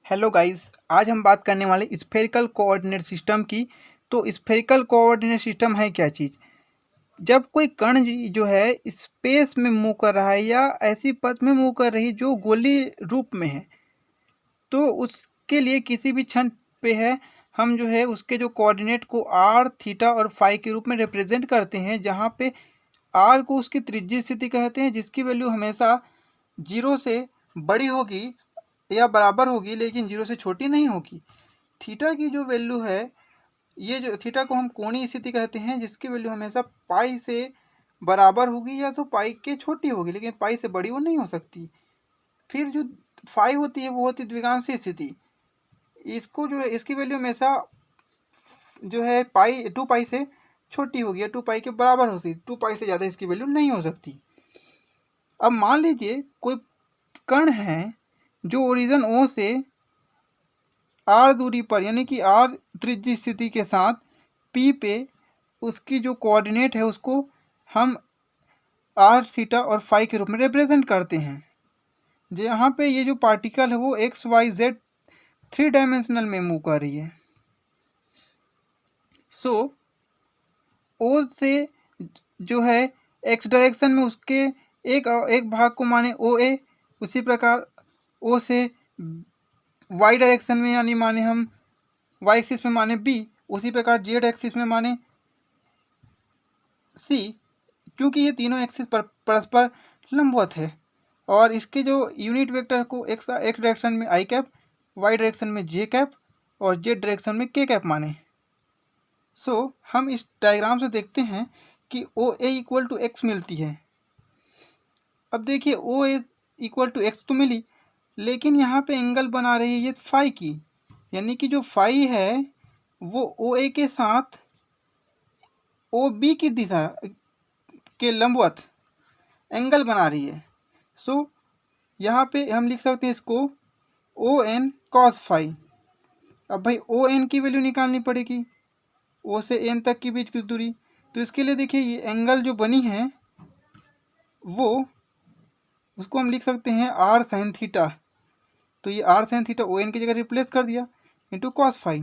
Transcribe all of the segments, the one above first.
Hello guys, आज हम बात करने वाले स्फेरिकल कोऑर्डिनेट सिस्टम की। तो स्फेरिकल कोऑर्डिनेट सिस्टम है क्या चीज़? जब कोई कण जो है स्पेस में मूव कर रहा है या ऐसी पथ में मूव कर रही है जो गोली रूप में है, तो उसके लिए किसी भी क्षण पे है हम जो है उसके जो कोऑर्डिनेट को आर, थीटा और फाई के रूप में रिप्रेजेंट करते हैं, जहाँ पे आर को उसकी त्रिज्यीय स्थिति कहते हैं जिसकी वैल्यू हमेशा 0 से बड़ी होगी या बराबर होगी, लेकिन 0 से छोटी नहीं होगी। थीटा की जो वैल्यू है, ये जो थीटा को हम कोणीय स्थिति कहते हैं, जिसकी वैल्यू हमेशा पाई से बराबर होगी या तो पाई के छोटी होगी, लेकिन पाई से बड़ी वो नहीं हो सकती। फिर जो फाई होती है वो होती है द्विगांशीय स्थिति। इसको जो है इसकी वैल्यू हमेशा जो है पाई 2 पाई से छोटी होगी या 2 पाई के बराबर होगी, 2 पाई से ज़्यादा इसकी वैल्यू नहीं हो सकती। अब मान लीजिए कोई कण है जो ओरिजिन ओ से आर दूरी पर, यानी कि आर त्रिज्यीय स्थिति के साथ पी पे उसकी जो कोऑर्डिनेट है उसको हम आर, थीटा और फाई के रूप में रिप्रेजेंट करते हैं। यहाँ पे ये जो पार्टिकल है वो एक्स वाई जेड 3 डायमेंशनल में मूव कर रही है। सो ओ से जो है एक्स डायरेक्शन में उसके एक भाग को माने ओ ए, उसी प्रकार ओ से वाई डायरेक्शन में यानी माने हम वाई एक्सिस में माने बी, उसी प्रकार जेड एक्सिस में माने सी, क्योंकि ये तीनों एक्सिस पर परस्पर लंबवत है। और इसके जो यूनिट वेक्टर को एक्स डायरेक्शन में आई कैप, वाई डायरेक्शन में जे कैप और जेड डायरेक्शन में के कैप माने। सो हम इस डायग्राम से देखते हैं कि ओ ए इक्वल टू एक्स मिलती है। अब देखिए ओ ए इक्वल टू एक्स तो मिली, लेकिन यहाँ पे एंगल बना रही है ये फाई की, यानी कि जो फाई है वो ओ ए के साथ ओ बी की दिशा के लंबवत एंगल बना रही है। सो यहाँ पे हम लिख सकते हैं इसको ओ एन कॉस फाई। अब भाई ओ एन की वैल्यू निकालनी पड़ेगी, ओ से एन तक की बीच की दूरी। तो इसके लिए देखिए ये एंगल जो बनी है वो उसको हम लिख सकते हैं आर साइन थीटा। तो ये r sine theta O N की जगह रिप्लेस कर दिया इंटू कॉस फाई,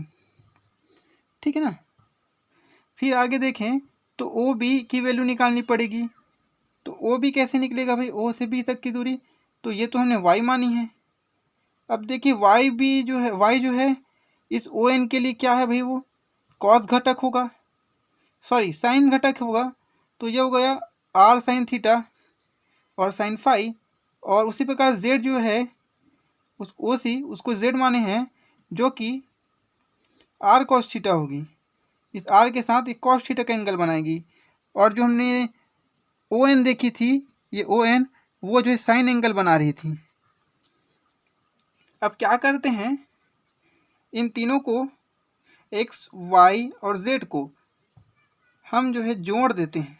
ठीक है ना। फिर आगे देखें तो ओ बी की वैल्यू निकालनी पड़ेगी। तो ओ बी कैसे निकलेगा भाई, ओ से बी तक की दूरी, तो ये तो हमने वाई मानी है। अब देखिए वाई बी जो है, वाई जो है इस ओ एन के लिए क्या है भाई, वो कॉस घटक होगा, सॉरी साइन घटक होगा। तो ये हो गया आर साइन थीटा और साइन फाई। और उसी प्रकार जेड जो है उस ओ सी उसको जेड माने हैं, जो कि आर कॉस थीटा होगी। इस आर के साथ एक कॉस थीटा का एंगल बनाएगी। और जो हमने ओ एन देखी थी, ये ओ एन वो जो है साइन एंगल बना रही थी। अब क्या करते हैं, इन तीनों को एक्स, वाई और जेड को हम जो है जोड़ देते हैं,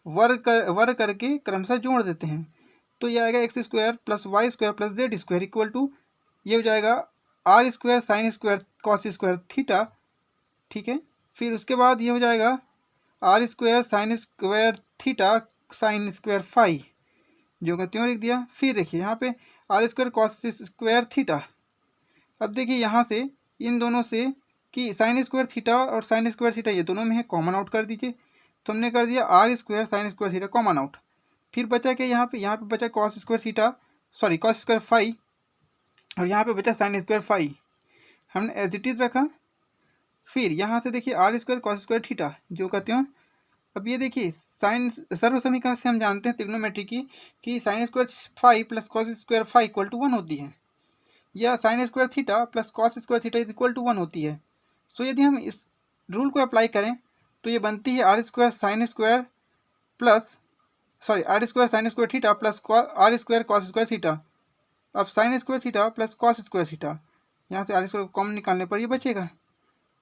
वर्ग करके क्रमशः जोड़ देते हैं। तो ये आएगा x square plus y square plus z square equal to ये हो जाएगा r square sine square cos square theta, ठीक है। फिर उसके बाद ये हो जाएगा r square sine square theta sine square phi, जो का त्यों लिख दिया। फिर देखिए यहाँ पे r square cos square theta. अब देखिए यहाँ से इन दोनों से कि साइन स्क्वायर थीटा और साइन स्क्वायर थीटा ये दोनों में है, कॉमन आउट कर दीजिए। तो हमने कर दिया r square sine square theta common out. फिर बचा क्या यहाँ पे बचा cos square theta, sorry cos square phi, और यहाँ पे बचा साइन स्क्वायर फाई, हमने एज इट इज रखा। फिर यहाँ से देखिए r square cos square theta जो कहते हो। अब ये देखिए साइन सर्व समीकरण से हम जानते हैं त्रिग्नोमेट्री की कि sine square phi plus cos square phi equal to 1 होती है, या sine square theta plus cos square theta is equal to 1 होती है। सो यदि हम इस रूल को अप्लाई करें तो ये बनती है R square sine square plus sorry R square sine square theta plus R square cos square theta. अब sine square theta plus cos square theta, यहाँ से आर स्क्वायर को कॉमन निकालने पर ये बचेगा,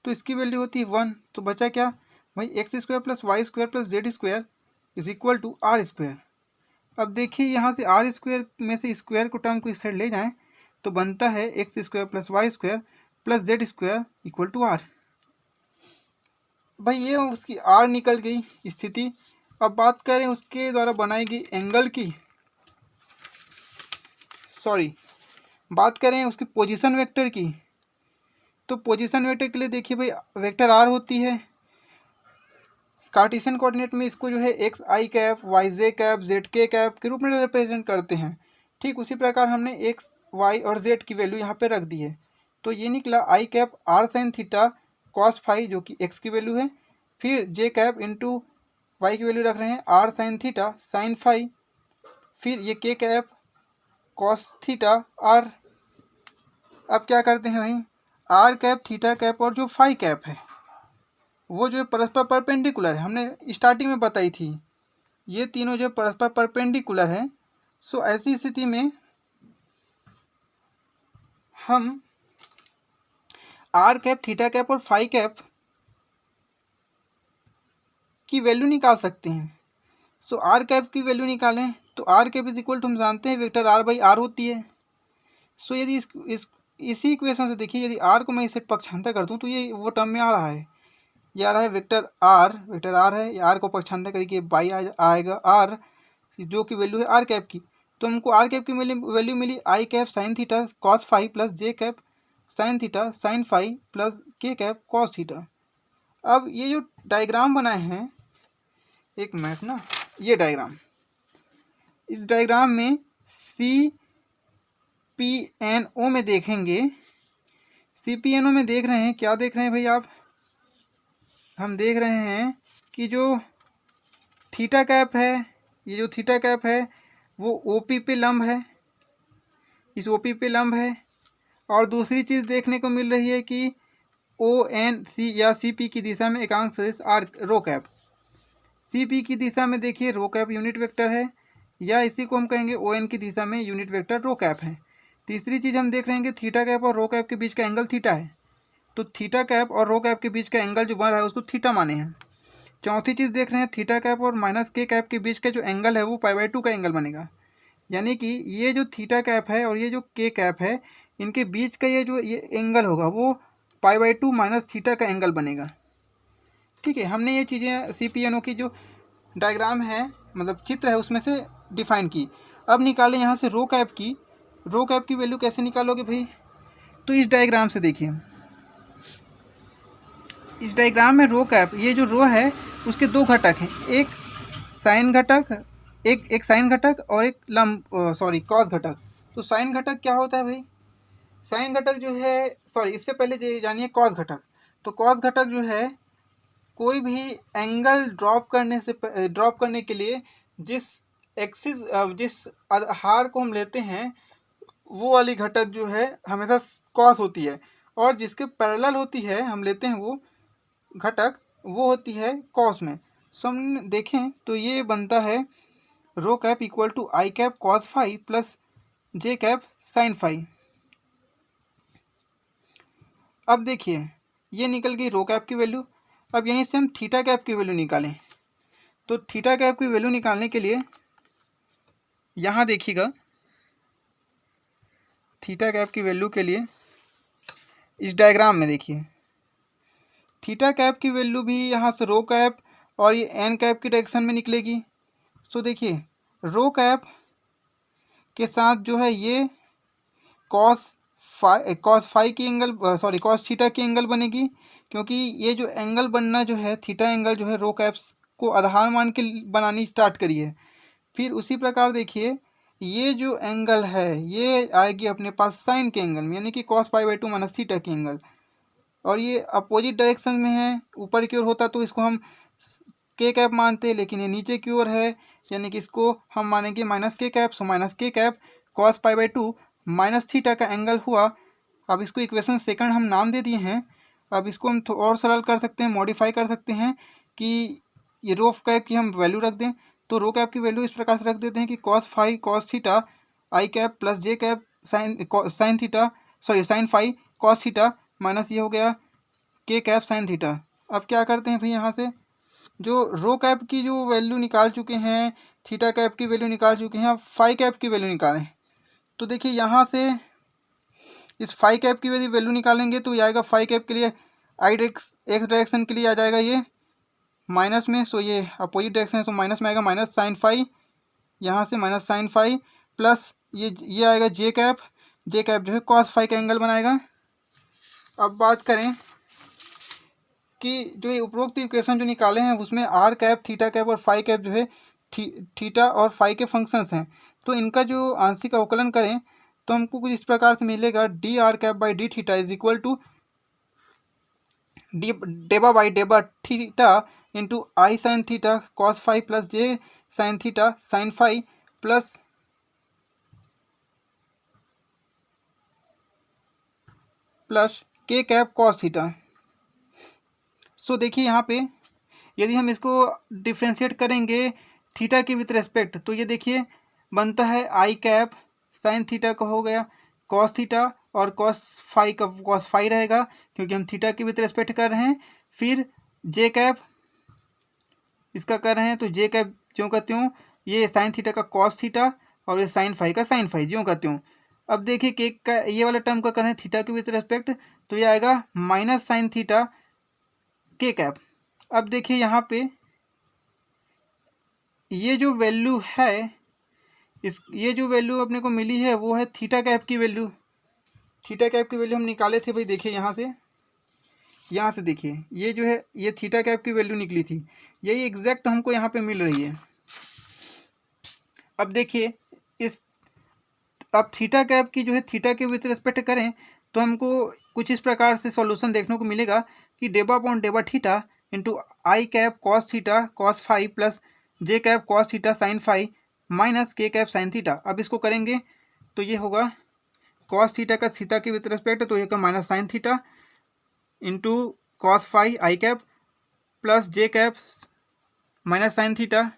तो इसकी वैल्यू होती है 1। तो बचा क्या भाई, x square plus y square plus z square is equal to r square. अब देखिए यहाँ से आर स्क्वायर में से स्क्वायर को टर्म को इस साइड ले जाएं तो बनता है x square plus y square plus z square equal to r. भाई ये उसकी आर निकल गई स्थिति। अब बात करें उसके द्वारा बनाई गई एंगल की, सॉरी बात करें उसकी पोजीशन वेक्टर की, तो पोजीशन वेक्टर के लिए देखिए भाई वेक्टर आर होती है, कार्टेशियन कोऑर्डिनेट में इसको जो है एक्स आई कैप, वाई जे कैप, जेड के कैप के रूप में रिप्रेजेंट करते हैं। ठीक उसी प्रकार हमने एक्स वाई और जेड की वैल्यू यहाँ पे रख दी है, तो ये निकला I cap R sine theta cos phi जो कि एक्स की वैल्यू है, फिर जे कैप इंटू वाई की वैल्यू रख रहे हैं R sine theta sine phi, फिर ये के कैप कॉस थीटा आर। अब क्या करते हैं भाई, आर कैप थीटा कैप और जो फाई कैप है वो जो है परस्पर परपेंडिकुलर है, हमने स्टार्टिंग में बताई थी, ये तीनों जो परस्पर परपेंडिकुलर है। सो ऐसी स्थिति में हम आर कैप थीटा कैप और फाई कैप की वैल्यू निकाल सकते हैं। सो आर कैप की वैल्यू निकालें तो r cap is equal to हम जानते हैं वेक्टर आर बाई आर होती है। सो यदि इसी इक्वेशन से देखिए, यदि आर को मैं इसे पक्षांतर कर दूं तो ये वो टर्म में आ रहा है, ये आ रहा है वेक्टर आर है, ये आर को पक्षांतर करके बाई आएगा आर जो कि वैल्यू है आर कैप की। तो हमको आर कैप की वैल्यू मिली I cap sine theta cos phi plus J cap sine theta sine phi plus K cap cos theta. अब ये जो डायग्राम बनाए हैं, एक मिनट ना, ये डायग्राम, इस डायग्राम में सी पी एन ओ में देखेंगे, सी पी एन ओ में देख रहे हैं, क्या देख रहे हैं भाई आप, हम देख रहे हैं कि जो थीटा कैप है, ये जो थीटा कैप है वो ओपी पे लंब है, इस ओपी पे लंब है। और दूसरी चीज़ देखने को मिल रही है कि ओ एन सी या सी पी की दिशा में एकांक सदिश r rho cap, C P की दिशा में देखिए रो कैप यूनिट वेक्टर है, या इसी को हम कहेंगे ओ एन की दिशा में यूनिट वेक्टर रो कैप है। तीसरी चीज़ हम देख रहे हैं कि थीटा कैप और रो कैप के बीच का एंगल थीटा है, तो थीटा कैप और रो कैप के बीच का एंगल जो बन रहा है उसको थीटा माने हैं। चौथी चीज़ देख रहे हैं थीटा कैप और माइनस के कैप के बीच का जो एंगल है वो पाई बाई 2 का एंगल बनेगा, यानी कि ये जो थीटा कैप है और ये जो के कैप है इनके बीच का ये एंगल होगा वो पाई बाई 2 माइनस थीटा का एंगल बनेगा। ठीक है, हमने ये चीज़ें सी पी एन ओ की जो डायग्राम है मतलब चित्र है उसमें से डिफाइन की। अब निकालें यहाँ से रो कैप की वैल्यू कैसे निकालोगे भाई, तो इस डायग्राम से देखिए, इस डायग्राम में रो कैप, ये जो रो है उसके दो घटक हैं, एक साइन घटक, एक साइन घटक और एक कॉस घटक। तो साइन घटक क्या होता है भाई, साइन घटक जो है, इससे पहले जानिए कॉस घटक। तो कॉस घटक जो है कोई भी एंगल ड्रॉप करने के लिए जिस आधार को हम लेते हैं वो वाली घटक जो है हमेशा कॉस होती है, और जिसके पैरेलल होती है हम लेते हैं वो घटक, वो होती है कॉस में। सो हम देखें तो ये बनता है rho cap equal to i cap cos phi plus J cap sine phi. अब देखिए ये निकल गई रो कैप की वैल्यू। अब यहीं से हम थीटा कैप की वैल्यू निकालें, तो थीटा कैप की वैल्यू निकालने के लिए यहाँ देखिएगा, थीटा कैप की वैल्यू के लिए इस डायग्राम में देखिए, थीटा कैप की वैल्यू भी यहाँ से रो कैप और ये एन कैप की डायरेक्शन में निकलेगी। सो देखिए रो कैप के साथ जो है ये कॉस फाई की एंगल कॉस थीटा की एंगल बनेगी, क्योंकि ये जो एंगल बनना जो है थीटा एंगल जो है रो कैप्स को आधार मान के बनानी स्टार्ट करी है। फिर उसी प्रकार देखिए ये जो एंगल है ये आएगी अपने पास साइन के एंगल में, यानी कि cos pi by 2 minus theta की एंगल, और ये अपोजिट डायरेक्शन में है, ऊपर की ओर होता तो इसको हम के कैप मानते, लेकिन ये नीचे की ओर है यानी कि इसको हम मानेंगे minus K cap. So minus K cap cos pi by 2 minus theta का एंगल हुआ। अब इसको इक्वेशन सेकंड हम नाम दे दिए हैं। अब इसको हम और सरल कर सकते हैं, मॉडिफाई कर सकते हैं कि ये रो कैप की हम वैल्यू रख दें। तो रो कैप की वैल्यू इस प्रकार से रख देते हैं कि cos phi cos theta I cap plus J cap sine phi cos theta minus ये हो गया के कैप साइन थीटा। अब क्या करते हैं भाई, यहाँ से जो रो कैप की जो वैल्यू निकाल चुके हैं, थीटा कैप की वैल्यू निकाल चुके हैं, अब फाई कैप की वैल्यू निकालें। तो देखिए यहाँ से इस फाई कैप की वैल्यू निकालेंगे तो ये आएगा फाई कैप के लिए एक्स डायरेक्शन के लिए आ जाएगा ये माइनस में। सो ये अपोजिट डायरेक्शन है, सो माइनस में आएगा माइनस साइन फाई, यहाँ से माइनस साइन फाई प्लस ये आएगा जे कैप जे कैप जो है कॉस फाई का एंगल बनाएगा। अब बात करें कि जो ये उपरोक्त इक्वेशन जो निकाले हैं उसमें आर कैप, थीटा कैप और फाई कैप जो है थीटा और फाई के फंक्शंस हैं, तो इनका जो आंशिक अवकलन करें तो हमको कुछ इस प्रकार से मिलेगा, D are cap by D theta is equal to D डेबा बाई डेबा theta into I sine theta cos phi plus J sine theta sine phi plus K cap cos theta. So देखिए यहाँ पे यदि हम इसको डिफ्रेंशिएट करेंगे theta के विथ रेस्पेक्ट, तो ये देखिए बनता है आई कैप साइन थीटा का हो गया कॉस थीटा और कॉस फाई का कॉस फाई रहेगा क्योंकि हम थीटा के विथ रेस्पेक्ट कर रहे हैं। फिर जे कैप इसका कर रहे हैं तो जे कैप ज्यों का त्यों, ये साइन थीटा का कॉस थीटा और ये साइन फाई का साइन फाई ज्यों का त्यों। अब देखिए के का ये वाला टर्म का कर रहे हैं थीटा के विथ रेस्पेक्ट, तो ये आएगा माइनस साइन थीटा के कैप। अब देखिए यहाँ पे ये जो वैल्यू है ये जो वैल्यू अपने को मिली है वो है थीटा कैप की वैल्यू। थीटा कैप की वैल्यू हम निकाले थे भाई, देखिए यहाँ से देखिए ये जो है ये थीटा कैप की वैल्यू निकली थी, यही एग्जैक्ट हमको यहाँ पे मिल रही है। अब देखिए अब थीटा कैप की जो है थीटा के विथ रिस्पेक्ट करें तो हमको कुछ इस प्रकार से सॉल्यूशन देखने को मिलेगा कि डेबा अपॉन डेबा theta into I cap cos theta cos phi plus J cap cos theta sine phi minus K cap sine theta. अब इसको करेंगे तो ये होगा कॉस थीटा का थीटा के विथ रिस्पेक्ट, तो ये होगा minus sine theta into cos phi I cap plus J cap minus sine theta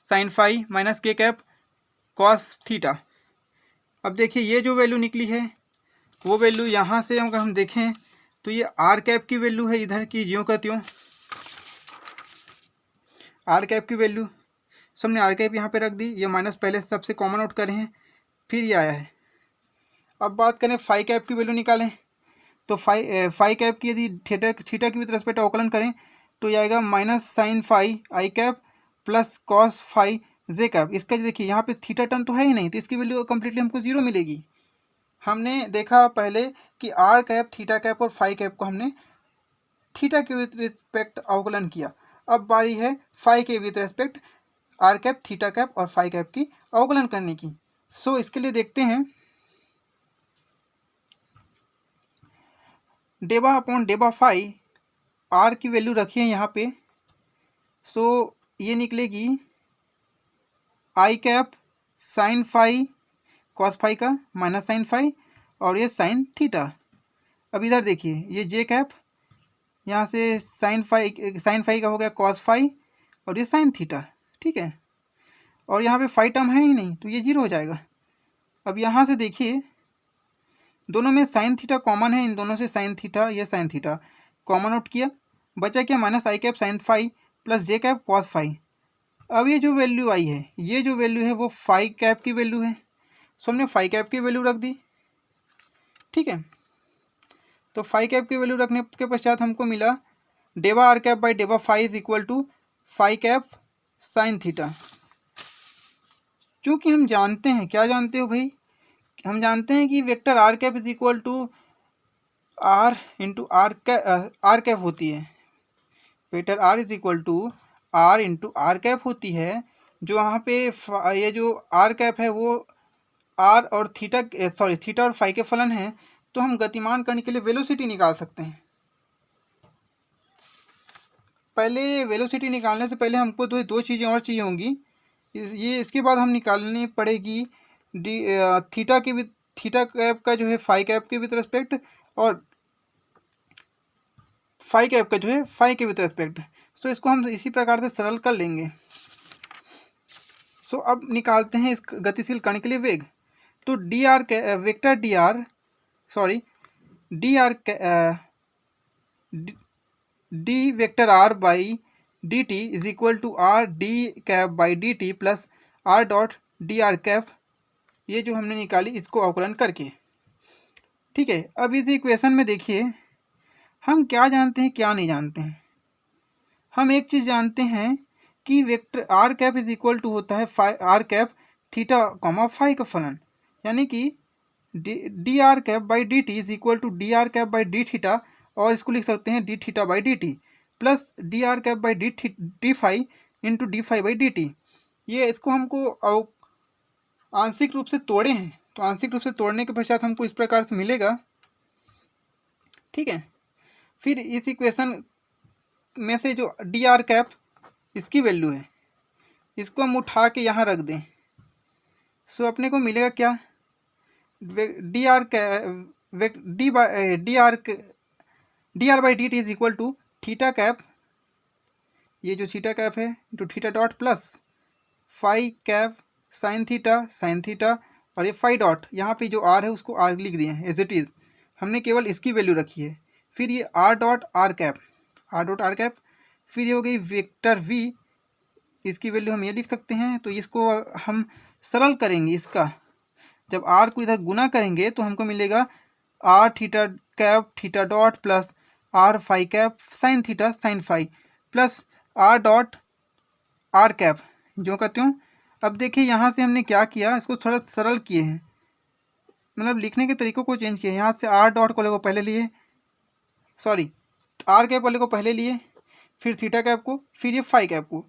sine phi minus K cap cos theta. अब देखिए ये जो वैल्यू निकली है वो वैल्यू यहाँ से अगर हम देखें तो ये आर कैप की वैल्यू है इधर की ज्यों का त्यों, आर कैप की वैल्यू सबने आर कैप यहाँ पे रख दी, ये माइनस पहले सबसे कॉमन आउट करे हैं फिर ये आया है। अब बात करें फाई कैप की वैल्यू निकालें तो फाई कैप की यदि थीटा की विथ रेस्पेक्ट अवकलन करें तो ये आएगा minus sine phi I cap plus cos phi J cap. इसका देखिए यहाँ पे थीटा टर्म तो है ही नहीं, तो इसकी वैल्यू कम्प्लीटली हमको जीरो मिलेगी। हमने देखा पहले कि आर कैप, थीटा कैप और फाई कैप को हमने थीटा के विथ रिस्पेक्ट अवकलन किया। अब बारी है फाई के with respect R cap, theta cap और फाई कैप की अवकलन करने की। सो इसके लिए देखते हैं डेबा अपॉन डेबा फाई आर की वैल्यू रखिए यहाँ पे। सो ये निकलेगी I cap sine phi cos phi का माइनस साइन फाई और ये साइन थीटा। अब इधर देखिए ये जे कैप यहाँ से साइन फाई का हो गया कॉस फाई और ये साइन थीटा, ठीक है। और यहाँ पे फाई टर्म है ही नहीं तो ये जीरो हो जाएगा। अब यहाँ से देखिए दोनों में साइन थीटा कॉमन है, इन दोनों से साइन थीटा ये साइन थीटा कॉमन आउट किया, बचा क्या माइनस आई कैप साइन फाई प्लस जे कैप कॉस फाई। अब ये जो वैल्यू आई है ये जो वैल्यू है वो फाई कैप की वैल्यू है, सो हमने फाई कैप की वैल्यू रख दी, ठीक है। तो फाई कैप की वैल्यू रखने के पश्चात हमको मिला डेबा आर कैप बाई डेबा phi is equal to phi cap sine theta. क्योंकि हम जानते हैं, क्या जानते हो भाई, हम जानते हैं कि vector r cap is equal to r into r cap होती है, vector r is equal to r into r cap होती है। जो यहाँ पे ये जो आर कैप है वो आर और थीटा और फाई के फलन है, तो हम गतिमान करने के लिए वेलोसिटी निकाल सकते हैं। पहले वेलोसिटी निकालने से पहले हमको दो चीज़ें और चाहिए होंगी, इसके बाद हम निकालनी पड़ेगी थीटा कैप का जो है फाई कैप के विथ रेस्पेक्ट और फाई कैप का जो है फाई के विथ रेस्पेक्ट। सो इसको हम इसी प्रकार से सरल कर लेंगे। सो अब निकालते हैं इस गतिशील कण के लिए वेग। तो vector d vector r by d t is equal to r d cap by d t plus r dot d are cap, ये जो हमने निकाली इसको अवकलन करके, ठीक है। अब इस इक्वेशन में देखिए हम क्या जानते हैं क्या नहीं जानते हैं। हम एक चीज़ जानते हैं कि vector r cap is equal to होता है r cap theta comma phi का फलन, यानी कि d are cap by d t is equal to d are cap by D theta, और इसको लिख सकते हैं d theta by d t plus d are cap by d phi into d phi by d t. ये इसको हमको आंशिक रूप से तोड़े हैं, तो आंशिक रूप से तोड़ने के पश्चात हमको इस प्रकार से मिलेगा। ठीक है, फिर इस इक्वेशन में से जो डी आर कैप इसकी वैल्यू है, इसको हम उठा के यहाँ रख दें, सो अपने को मिलेगा क्या, d r by d t is equal to theta cap, ये जो थीटा कैप है into theta dot plus phi cap sine theta, और ये फाई डॉट, यहाँ पे जो आर है उसको आर लिख दिए हैं एज इट इज़, हमने केवल इसकी वैल्यू रखी है। फिर ये आर डॉट आर कैप, फिर ये हो गई वेक्टर वी, इसकी वैल्यू हम ये लिख सकते हैं। तो इसको हम सरल करेंगे, इसका जब आर को इधर गुना करेंगे तो हमको मिलेगा r theta cap theta dot plus r phi cap sine theta sine phi plus r dot r cap जो कहते हो। अब देखिए यहाँ से हमने क्या किया, इसको थोड़ा सरल किए हैं, मतलब लिखने के तरीक़ों को चेंज किया। यहाँ से आर डॉट को पहले लिए, सॉरी आर कैप वाले को पहले लिए, फिर थीटा कैप को, फिर ये फाई कैप को,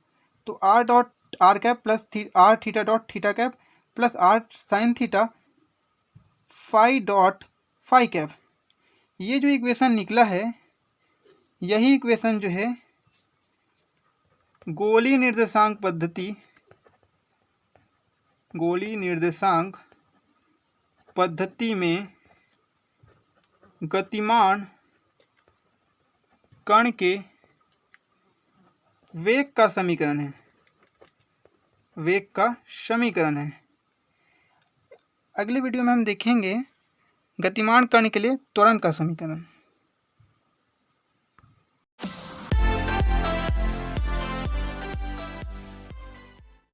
तो r dot r cap plus r theta dot theta cap plus r sine theta phi dot phi cap. ये जो इक्वेशन निकला है, यही इक्वेशन जो है गोलीय निर्देशांक पद्धति में गतिमान कण के वेग का समीकरण है। अगले वीडियो में हम देखेंगे गतिमान कण के लिए त्वरण का समीकरण।